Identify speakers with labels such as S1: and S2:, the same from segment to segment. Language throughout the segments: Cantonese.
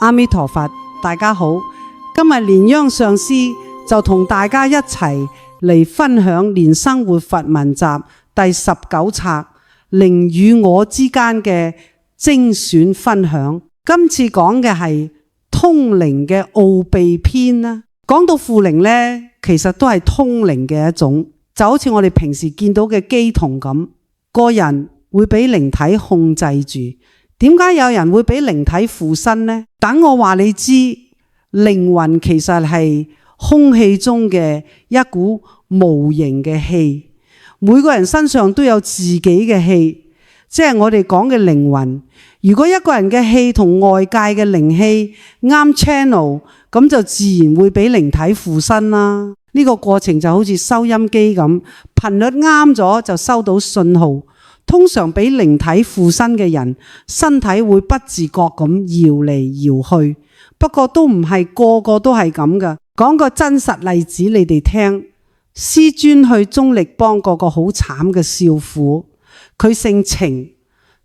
S1: 阿彌陀佛，大家好。今日蓮央上師就同大家一齊嚟分享《蓮生活佛文集》第19冊靈與我之間嘅精選分享。今次講嘅係通靈嘅奧秘篇啦。講到附靈呢，其實都係通靈嘅一種，就好似我哋平時見到嘅乩童咁，個人會俾靈體控制住。點解有人會俾靈體附身呢？等我話你知，靈魂其實係空氣中嘅一股無形嘅氣，每個人身上都有自己嘅氣，即係我哋講嘅靈魂。如果一個人嘅氣同外界嘅靈氣啱 channel， 咁就自然會俾靈體附身啦。呢個過程就好似收音機咁，頻率啱咗就收到信號。通常俾靈體附身嘅人，身體會不自覺咁搖嚟搖去，不過都唔係個個都係咁噶。講個真實例子你哋聽，師尊去中力幫過個好慘嘅少婦，佢姓程，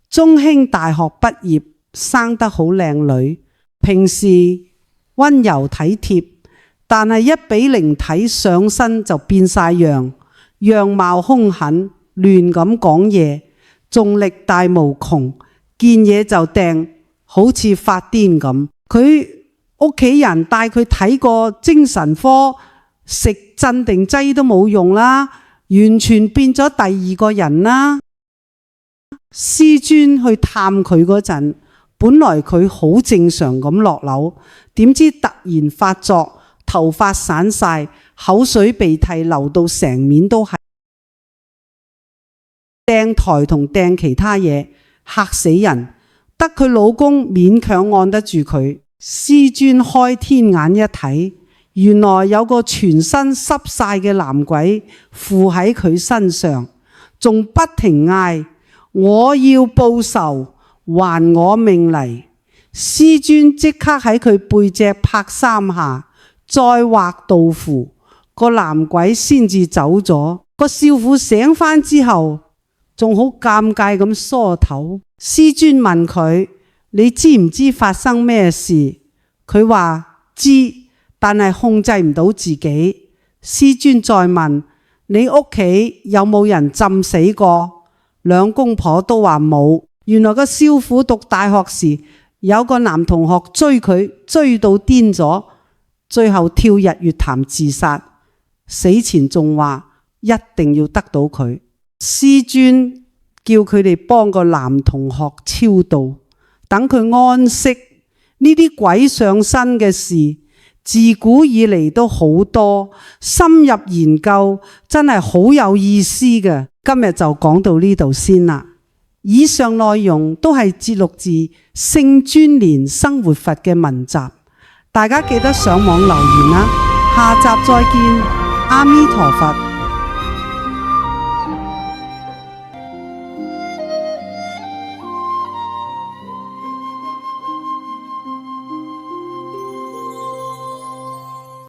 S1: 中興大學畢業，生得好靚女，平時溫柔體貼，但係一俾靈體上身就變晒樣貌兇狠，亂咁講嘢，重力大無窮，見嘢就掟，好似發癲咁。佢屋企人帶佢睇過精神科，食鎮定劑都冇用啦，完全變咗第二個人啦。師尊去探佢嗰陣，本來佢好正常咁落樓，點知突然發作，頭髮散晒，口水鼻涕流到成面都係，掟台同掟其他嘢，嚇死人。得佢老公勉強按得住佢。師尊開天眼一睇，原來有個全身濕晒嘅男鬼附喺佢身上，仲不停嗌：我要報仇，還我命嚟！師尊即刻喺佢背脊拍3下，再畫道符，個男鬼先至走咗。個少婦醒返之後，仲好尷尬咁梳頭。師尊問佢：你知唔知發生咩事？佢話知，但係控制唔到自己。師尊再問：你屋企有冇人浸死過？兩公婆都話冇。原來個少婦讀大學時，有個男同學追佢，追到癲咗，最後跳日月潭自殺。死前仲話一定要得到佢。師尊叫佢哋幫個男同學超度，等佢安息。呢啲鬼上身嘅事，自古以嚟都好多，深入研究真係好有意思嘅。今日就講到呢度先啦。以上內容都係節錄自聖尊蓮生活佛嘅文集，大家記得上網留言啦。下集再見，阿彌陀佛。